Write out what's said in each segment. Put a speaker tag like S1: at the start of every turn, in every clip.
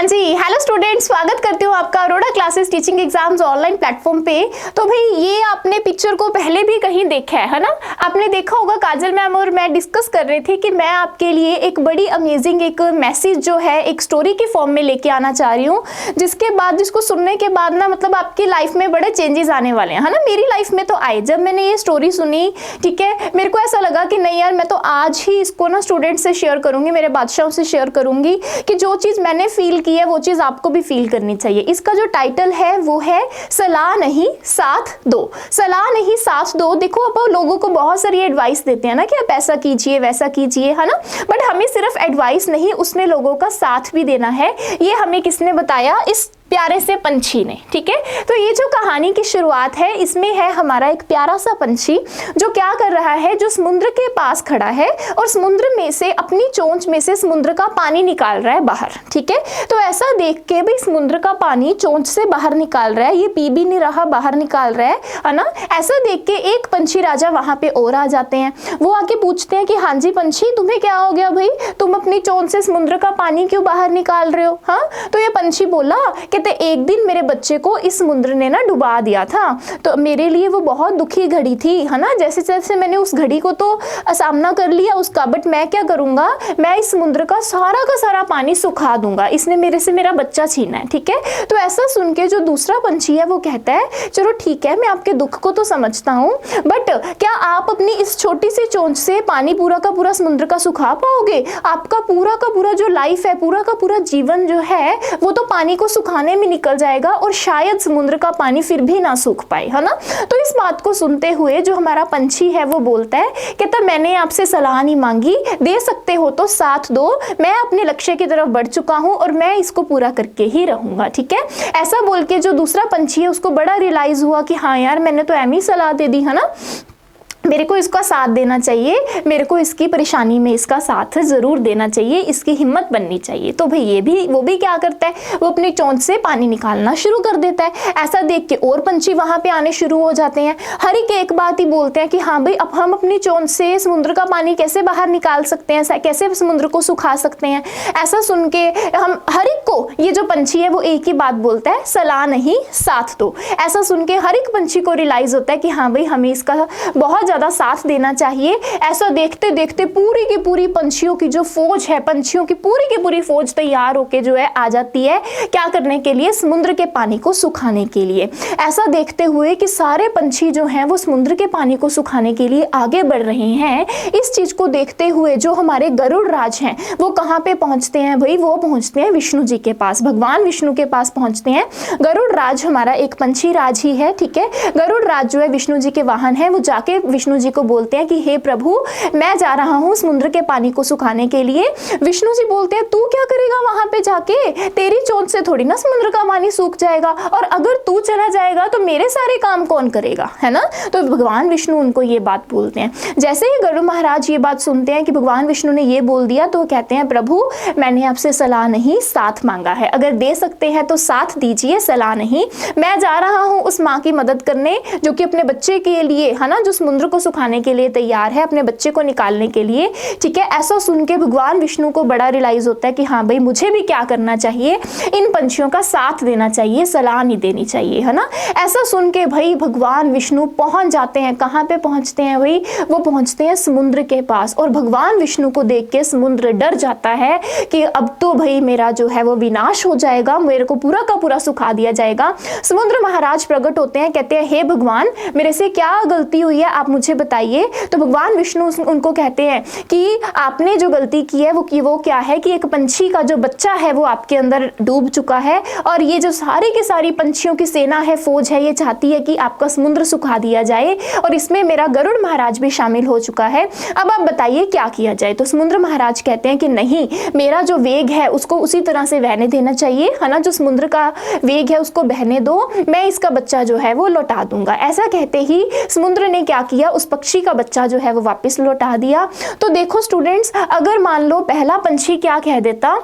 S1: हाँ जी, hello students, स्वागत करती हूँ आपका Arora classes teaching exams online platform पे। तो भाई ये आपने पिक्चर को पहले भी कहीं देखा है ना? आपने देखा होगा, काजल मैम और मैं डिस्कस कर रहे थे कि मैं आपके लिए एक बड़ी अमेजिंग एक मैसेज जो है एक स्टोरी के फॉर्म में लेके आना चाह रही हूँ, जिसके बाद जिसको सुनने के बाद ना मतलब आपकी लाइफ में बड़े चेंजेस आने वाले हैं, है ना? मेरी लाइफ में तो आए, जब मैंने ये स्टोरी सुनी, ठीक है, मेरे को ऐसा लगा कि नहीं यार, मैं तो आज ही इसको ना स्टूडेंट से शेयर करूंगी, मेरे बादशाहों से शेयर करूंगी कि जो चीज मैंने फील की है वो चीज आपको भी फील करनी चाहिए। इसका जो टाइटल है वो है सलाह नहीं साथ दो। सलाह नहीं साथ दो। देखो, अब लोगों को बहुत सारी एडवाइस देते हैं ना कि आप ऐसा कीजिए वैसा कीजिए, है ना? बट हमें सिर्फ एडवाइस नहीं, उसमें लोगों का साथ भी देना है। ये हमें किसने बताया? इस प्यारे से पंछी ने, ठीक है। तो ये जो कहानी की शुरुआत है, इसमें है हमारा एक प्यारा सा पंछी जो क्या कर रहा है, जो समुद्र के पास खड़ा है और समुद्र में से अपनी चोंच में से समुद्र का पानी निकाल रहा है बाहर, ठीक है। तो ऐसा देख के भी समुद्र का पानी चोंच से बाहर निकाल रहा है, ये पी भी नहीं रहा, बाहर निकाल रहा है ना? ऐसा देख के एक पंछी राजा वहां पे और आ जाते हैं। वो आके पूछते हैं कि हाँ जी पंछी, तुम्हें क्या हो गया भाई, तुम अपनी चोंच से समुद्र का पानी क्यों बाहर निकाल रहे हो? हाँ, तो ये पंछी बोला कि एक दिन मेरे बच्चे को इस समुद्र ने ना डुबा दिया था, तो मेरे लिए वो बहुत दुखी घड़ी थी, है ना? जैसे जैसे मैंने उस घड़ी को तो सामना कर लिया उसका, बट मैं क्या करूंगा, मैं इस समुद्र का सारा पानी सुखा दूंगा, इसने मेरे से मेरा बच्चा छीना है, ठीक है। तो ऐसा सुन के जो दूसरा पंछी है वो कहता है चलो ठीक है, मैं आपके दुख को तो समझता हूँ, बट क्या आप अपनी इस छोटी सी चोंच से पानी पूरा का पूरा समुद्र का सुखा पाओगे? आपका पूरा का पूरा जो लाइफ है, पूरा का पूरा जीवन जो है वो तो पानी को सुखाने में निकल जाएगा और शायद समुद्र का पानी फिर भी ना सूख पाए, है ना? तो इस बात को सुनते हुए जो हमारा पंछी है वो बोलता है कि तब मैंने आपसे सलाह नहीं मांगी, दे सकते हो तो साथ दो, मैं अपने लक्ष्य की तरफ बढ़ चुका हूं और मैं इसको पूरा करके ही रहूंगा, ठीक है। ऐसा बोल के जो दूसरा पंछी है उसको बड़ा रियलाइज हुआ कि हाँ यार, मैंने तो ऐमी सलाह दे दी, है ना, मेरे को इसका साथ देना चाहिए, मेरे को इसकी परेशानी में इसका साथ जरूर देना चाहिए, इसकी हिम्मत बननी चाहिए। तो भाई वो भी क्या करता है, वो अपनी चोंच से पानी निकालना शुरू कर देता है। ऐसा देख के और पंछी वहां पे आने शुरू हो जाते हैं। हर एक बात ही बोलते हैं कि हाँ भाई, अब हम अपनी चोंच से समुद्र का पानी कैसे बाहर निकाल सकते हैं, कैसे समुद्र को सुखा सकते हैं। ऐसा सुन के हम हर एक को, ये जो पंछी है वो एक ही बात बोलता है, सलाह नहीं साथ दो। ऐसा सुन के हर एक पंछी को रियलाइज होता है कि हाँ भाई, हमें इसका बहुत ज्यादा साथ देना चाहिए। ऐसा देखते देखते पूरी की पूरी पंछियों की जो फौज है, पंछियों की पूरी फौज तैयार होके जो है आ जाती है, क्या करने के लिए? समुद्र के पानी को सुखाने के लिए। ऐसा देखते हुए कि सारे पंछी जो हैं वो समुद्र के पानी को सुखाने के लिए आगे बढ़ रहे हैं, इस चीज को देखते हुए जो हमारे गरुड़ राज हैं वो कहाँ पे पहुंचते हैं भाई? वो पहुंचते हैं विष्णु जी के पास, भगवान विष्णु के पास पहुंचते हैं। गरुड़ राज हमारा एक पंछी राज ही है, ठीक है। गरुड़ राज जो है विष्णु जी के वाहन है। वो जाके विष्णु जी को बोलते हैं कि हे प्रभु, मैं जा रहा हूं समुद्र के पानी को सुखाने के लिए। विष्णु जी बोलते हैं, तू क्या करेगा वहां पे जाके? तेरी चोंच से थोड़ी ना समुद्र का पानी सूख जाएगा, और अगर तू चला जाएगा तो मेरे सारे काम कौन करेगा, है ना? तो भगवान विष्णु उनको ये बात बोलते हैं। जैसे ही गरुड़ महाराज ये बात सुनते हैं कि भगवान विष्णु ने ये बोल दिया, तो कहते हैं प्रभु, मैंने आपसे सलाह नहीं साथ मांगा है, अगर दे सकते हैं तो साथ दीजिए, सलाह नहीं। मैं जा रहा हूं उस माँ की मदद करने जो कि अपने बच्चे के लिए, है ना, जो समुद्र को सुखाने के लिए तैयार है, अपने बच्चे को निकालने के लिए, ठीक है। ऐसा सुन के भगवान विष्णु को बड़ा रियलाइज होता है कि हाँ भाई, मुझे भी क्या करना चाहिए, इन पंछियों का साथ देना चाहिए, सलाह नहीं देनी चाहिए, है ना। ऐसा सुन के भाई भगवान विष्णु पहुंच जाते हैं। कहाँ पे पहुंचते हैं भाई? वो पहुंचते हैं समुद्र के पास, और भगवान विष्णु को देख के समुद्र डर जाता है कि अब तो भाई मेरा जो है वो विनाश हो जाएगा, मेरे को पूरा का पूरा सुखा दिया जाएगा। समुद्र महाराज प्रकट होते हैं, कहते हैं हे भगवान, मेरे से क्या गलती हुई है, आप मुझे बताइए। तो भगवान विष्णु उनको कहते हैं कि आपने जो गलती की है वो क्या है कि एक पंछी का जो बच्चा है वो आपके अंदर डूब चुका है, और ये जो सारी की सारी पंछियों की सेना है, फौज है, ये चाहती है कि आपका समुद्र सुखा दिया जाए, और इसमें मेरा गरुड़ महाराज भी शामिल हो चुका है। अब आप बताइए क्या किया जाए? तो समुद्र महाराज कहते हैं कि नहीं, मेरा जो वेग है उसको उसी तरह से बहने देना चाहिए, है ना, जो समुद्र का वेग है उसको बहने दो, मैं इसका बच्चा जो है वो लौटा दूंगा। ऐसा कहते ही समुद्र ने क्या किया, उस पक्षी का बच्चा जो है वो वापस लौटा दिया। तो देखो स्टूडेंट्स, अगर मान लो पहला पंछी क्या कह देता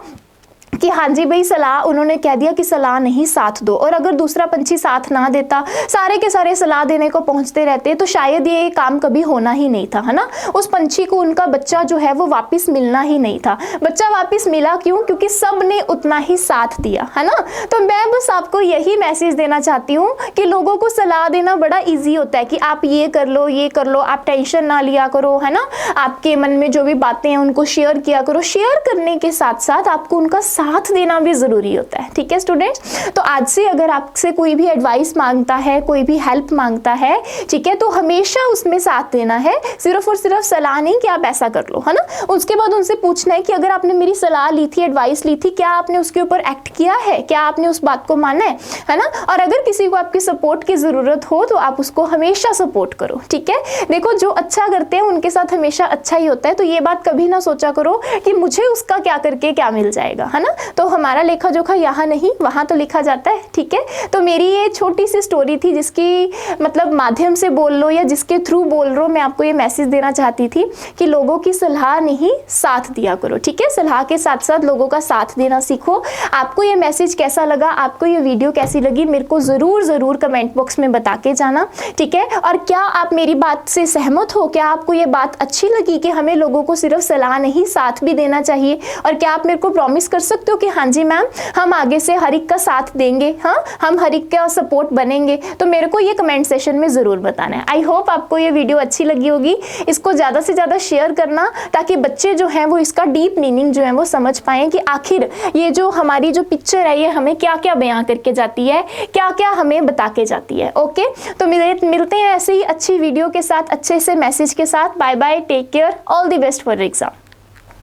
S1: कि हाँ जी भाई सलाह, उन्होंने कह दिया कि सलाह नहीं साथ दो, और अगर दूसरा पंछी साथ ना देता, सारे के सारे सलाह देने को पहुंचते रहते, तो शायद ये काम कभी होना ही नहीं था, है ना। उस पंछी को उनका बच्चा जो है वो वापस मिलना ही नहीं था। बच्चा वापस मिला क्यों? क्योंकि सब ने उतना ही साथ दिया, है ना। तो मैं बस आपको यही मैसेज देना चाहती हूँ कि लोगों को सलाह देना बड़ा ईजी होता है कि आप ये कर लो, ये कर लो, आप टेंशन ना लिया करो, है ना। आपके मन में जो भी बातें हैं उनको शेयर किया करो। शेयर करने के साथ साथ आपको उनका साथ देना भी जरूरी होता है, ठीक है स्टूडेंट्स। तो आज से अगर आपसे कोई भी एडवाइस मांगता है, कोई भी हेल्प मांगता है, ठीक है, तो हमेशा उसमें साथ देना है, सिर्फ और सिर्फ सलाह नहीं कि आप ऐसा कर लो, है ना। उसके बाद उनसे पूछना है कि अगर आपने मेरी सलाह ली थी, एडवाइस ली थी, क्या आपने उसके ऊपर एक्ट किया है, क्या आपने उस बात को माना है ना। और अगर किसी को आपकी सपोर्ट की जरूरत हो तो आप उसको हमेशा सपोर्ट करो, ठीक है। देखो जो अच्छा करते हैं उनके साथ हमेशा अच्छा ही होता है, तो ये बात कभी ना सोचा करो कि मुझे उसका क्या करके क्या मिल जाएगा, है ना। तो हमारा लेखा जोखा यहाँ नहीं, वहाँ तो लिखा जाता है, ठीक है। तो मेरी ये छोटी सी स्टोरी थी जिसकी मतलब माध्यम से बोल लो या जिसके थ्रू बोल लो, मैं आपको ये मैसेज देना चाहती थी कि लोगों की सलाह नहीं साथ दिया करो, ठीक है। सलाह के साथ साथ लोगों का साथ देना सीखो। आपको ये मैसेज कैसा लगा, आपको ये वीडियो कैसी लगी, मेरे को जरूर कमेंट बॉक्स में बता के जाना, ठीक है। और क्या आप मेरी बात से सहमत हो? क्या आपको ये बात अच्छी लगी कि हमें लोगों को सिर्फ सलाह नहीं साथ भी देना चाहिए? और क्या आप मेरे को प्रॉमिस कर सकते हो कि हाँ जी मैम, हम आगे से हर एक का साथ देंगे, हाँ हम हर एक का सपोर्ट बनेंगे? तो मेरे को ये कमेंट सेशन में जरूर बताना है। आई होप आपको ये वीडियो अच्छी लगी होगी। इसको ज़्यादा से ज़्यादा शेयर करना ताकि बच्चे जो हैं वो इसका डीप मीनिंग जो है वो समझ पाएँ कि आखिर ये जो हमारी जो पिक्चर है ये हमें क्या क्या बयां करके जाती है, क्या क्या हमें बता के जाती है। ओके, तो मिलते हैं ऐसे ही अच्छी वीडियो के साथ, अच्छे से मैसेज के साथ। Bye bye, take care, all the best for exam.